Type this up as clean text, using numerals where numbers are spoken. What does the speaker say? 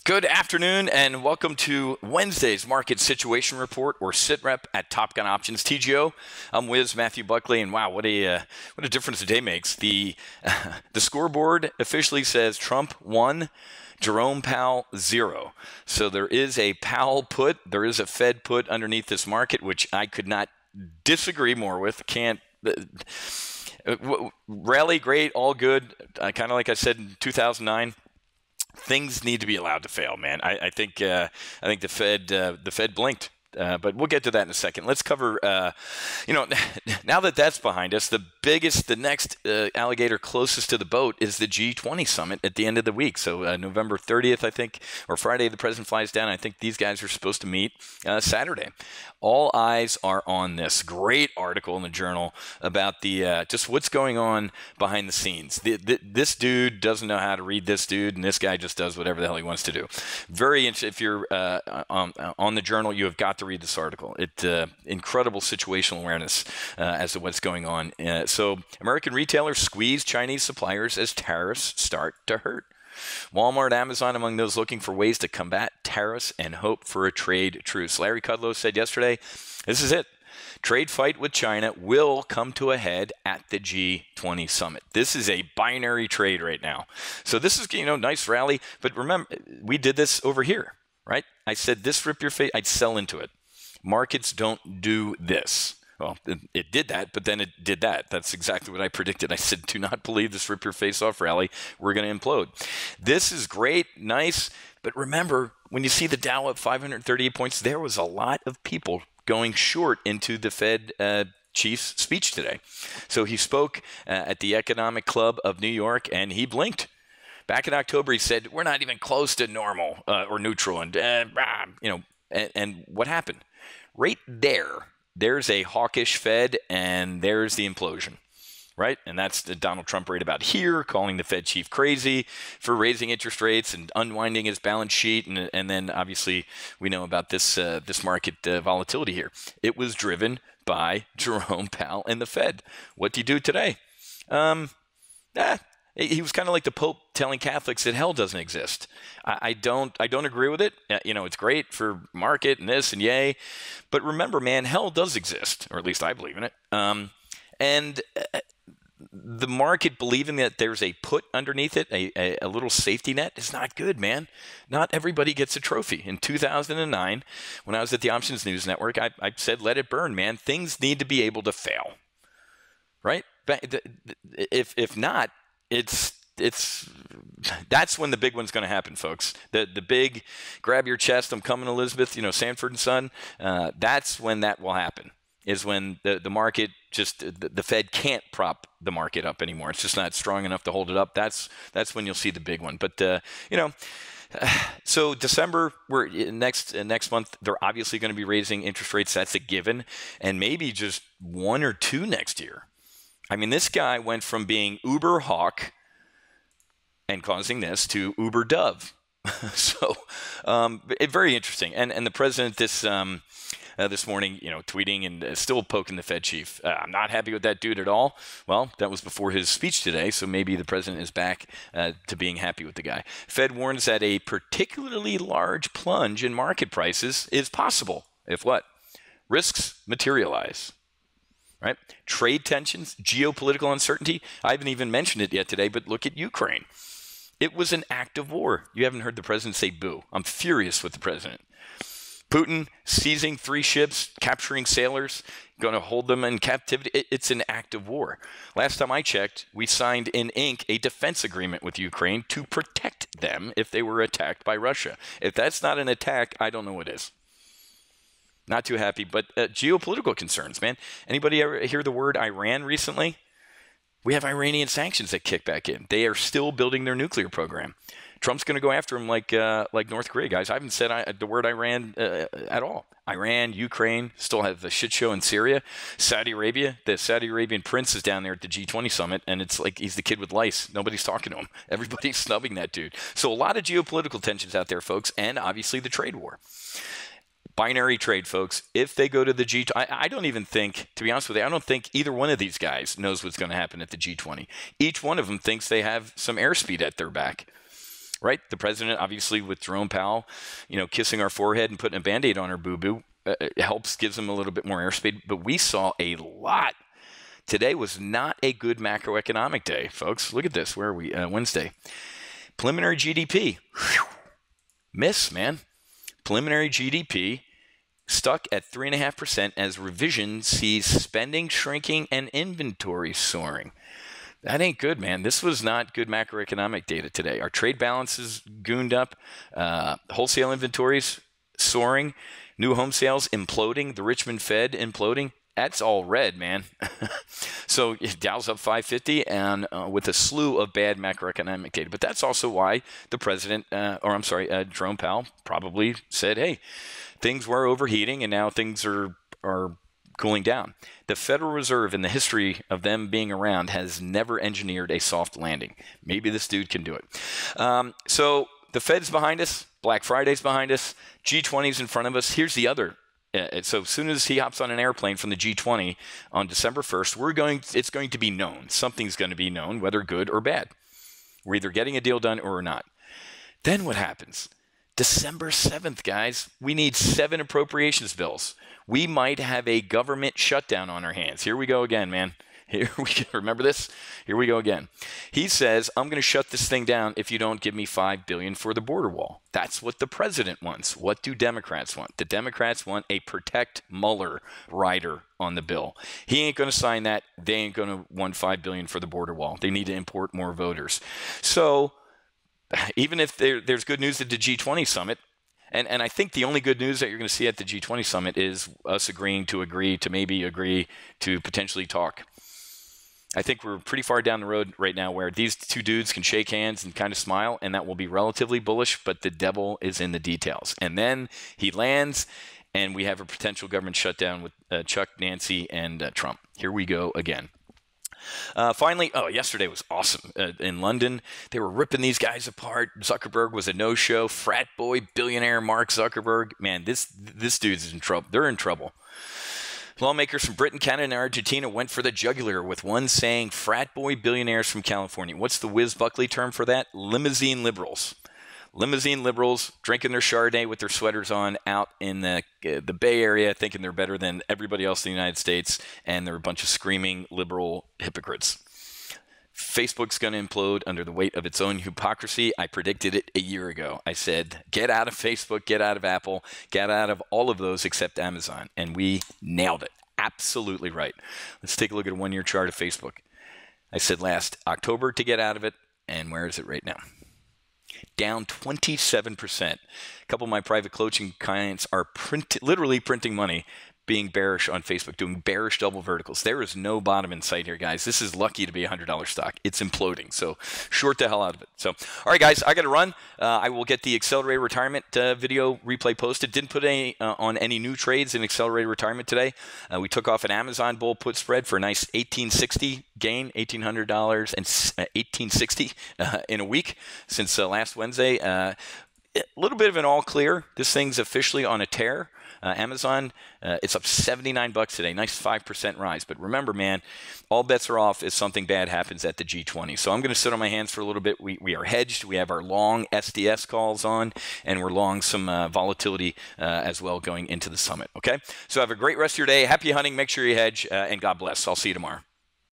Good afternoon and welcome to Wednesday's Market Situation Report, or SITREP at Top Gun Options TGO. I'm Wiz Matthew Buckley, and wow, what a difference a day makes. The scoreboard officially says Trump 1, Jerome Powell 0. So there is a Powell put, there is a Fed put underneath this market, which I could not disagree more with. Rally, great, all good. Kind of like I said in 2009. Things need to be allowed to fail, man. I think the Fed blinked. But we'll get to that in a second. Let's cover, now that that's behind us, the next alligator closest to the boat is the G20 summit at the end of the week. So November 30th, I think, or Friday, the president flies down. I think these guys are supposed to meet Saturday. All eyes are on this. Great article in the Journal about the just what's going on behind the scenes. This dude doesn't know how to read this dude, and this guy just does whatever the hell he wants to do. Very interesting. If you're on the Journal, you have got to read this article. Incredible situational awareness as to what's going on. So American retailers squeeze Chinese suppliers as tariffs start to hurt. Walmart, Amazon among those looking for ways to combat tariffs and hope for a trade truce. Larry Kudlow said yesterday, this is it. Trade fight with China will come to a head at the G20 summit. This is a binary trade right now. So this is, nice rally. But remember, we did this over here, right? I said this rip your face, I'd sell into it. Markets don't do this. Well, it did that, but then it did that. That's exactly what I predicted. I said, do not believe this rip your face off rally. We're going to implode. This is great, nice, but remember, when you see the Dow up 538 points, there was a lot of people going short into the Fed chief's speech today. So he spoke at the Economic Club of New York, and he blinked. Back in October, he said, we're not even close to normal or neutral. And what happened? Right there. There's a hawkish Fed, and there's the implosion, right? And that's the Donald Trump right about here, calling the Fed chief crazy for raising interest rates and unwinding his balance sheet. And then, obviously, we know about this market volatility here. It was driven by Jerome Powell and the Fed. What do you do today? He was kind of like the Pope telling Catholics that hell doesn't exist. I don't agree with it. It's great for market and this and yay. But remember, man, hell does exist, or at least I believe in it. And the market believing that there's a put underneath it, a little safety net, is not good, man. Not everybody gets a trophy. In 2009, when I was at the Options News Network, I said, let it burn, man. Things need to be able to fail, right? If not, that's when the big one's going to happen, folks. The big grab your chest, I'm coming, Elizabeth, Sanford and Son. That's when that will happen, is when the market the Fed can't prop the market up anymore. It's just not strong enough to hold it up. That's when you'll see the big one. But, so December, next month, they're obviously going to be raising interest rates. That's a given. And maybe just 1 or 2 next year. I mean, this guy went from being uber hawk and causing this to uber dove. So very interesting. And the president this morning, tweeting and still poking the Fed chief. I'm not happy with that dude at all. Well, that was before his speech today, so maybe the president is back to being happy with the guy. Fed warns that a particularly large plunge in market prices is possible if what? Risks materialize. Right? Trade tensions, geopolitical uncertainty. I haven't even mentioned it yet today, but look at Ukraine. It was an act of war. You haven't heard the president say boo. I'm furious with the president. Putin seizing 3 ships, capturing sailors, going to hold them in captivity. It's an act of war. Last time I checked, we signed in ink a defense agreement with Ukraine to protect them if they were attacked by Russia. If that's not an attack, I don't know what is. Not too happy, but geopolitical concerns, man. Anybody ever hear the word Iran recently? We have Iranian sanctions that kick back in. They are still building their nuclear program. Trump's going to go after them like North Korea, guys. I haven't said the word Iran at all. Iran, Ukraine, still have the shit show in Syria. Saudi Arabia, the Saudi Arabian prince is down there at the G20 summit, and it's like he's the kid with lice. Nobody's talking to him. Everybody's snubbing that dude. So a lot of geopolitical tensions out there, folks, and obviously the trade war. Binary trade, folks. If they go to the G20, I don't even think, to be honest with you, I don't think either one of these guys knows what's going to happen at the G20. Each one of them thinks they have some airspeed at their back, right? The president, obviously, with Jerome Powell, kissing our forehead and putting a Band-Aid on our boo-boo, helps, gives them a little bit more airspeed. But we saw a lot. Today was not a good macroeconomic day, folks. Look at this. Where are we? Wednesday. Preliminary GDP. Whew. Miss, man. Preliminary GDP stuck at 3.5% as revision sees spending shrinking and inventory soaring. That ain't good, man. This was not good macroeconomic data today. Our trade balance is gooned up. Wholesale inventories soaring. New home sales imploding. The Richmond Fed imploding. That's all red, man. So Dow's up 550 and with a slew of bad macroeconomic data. But that's also why the president, Jerome Powell probably said, hey, things were overheating and now things are cooling down. The Federal Reserve, in the history of them being around, has never engineered a soft landing. Maybe this dude can do it. So the Fed's behind us. Black Friday's behind us. G20's in front of us. Here's the other. So as soon as he hops on an airplane from the G20 on December 1st, it's going to be known. Something's going to be known, whether good or bad. We're either getting a deal done or we're not. Then what happens? December 7th, guys, we need 7 appropriations bills. We might have a government shutdown on our hands. Here we go again, man. Remember this? Here we go again. He says, I'm going to shut this thing down if you don't give me $5 billion for the border wall. That's what the president wants. What do Democrats want? The Democrats want a Protect Mueller rider on the bill. He ain't going to sign that. They ain't going to want $5 billion for the border wall. They need to import more voters. So even if there's good news at the G20 summit, and I think the only good news that you're going to see at the G20 summit is us agreeing to potentially talk. I think we're pretty far down the road right now where these two dudes can shake hands and kind of smile, and that will be relatively bullish, but the devil is in the details. And then he lands, and we have a potential government shutdown with Chuck, Nancy, and Trump. Here we go again. Finally, yesterday was awesome. In London, they were ripping these guys apart. Zuckerberg was a no-show. Frat boy, billionaire Mark Zuckerberg. Man, this dude's in trouble. They're in trouble. Lawmakers from Britain, Canada, and Argentina went for the jugular with one saying, frat boy billionaires from California. What's the Wiz Buckley term for that? Limousine liberals. Limousine liberals drinking their Chardonnay with their sweaters on out in the Bay Area, thinking they're better than everybody else in the United States, and they're a bunch of screaming liberal hypocrites. Facebook's going to implode under the weight of its own hypocrisy. I predicted it a year ago. I said, get out of Facebook, get out of Apple, get out of all of those except Amazon. And we nailed it. Absolutely right. Let's take a look at a one-year chart of Facebook. I said last October to get out of it, and where is it right now? Down 27%. A couple of my private coaching clients are literally printing money, being bearish on Facebook, doing bearish double verticals. There is no bottom in sight here, guys. This is lucky to be a $100 stock. It's imploding. So short the hell out of it. So, all right, guys, I got to run. I will get the accelerated retirement video replay posted. Didn't put any on any new trades in accelerated retirement today. We took off an Amazon bull put spread for a nice $1,860 gain, $1,800 and $1,860 in a week since last Wednesday. A little bit of an all clear. This thing's officially on a tear. Amazon, it's up $79 today. Nice 5% rise. But remember, man, all bets are off if something bad happens at the G20. So I'm going to sit on my hands for a little bit. We are hedged. We have our long SDS calls on, and we're long some volatility as well going into the summit. Okay? So have a great rest of your day. Happy hunting. Make sure you hedge, and God bless. I'll see you tomorrow.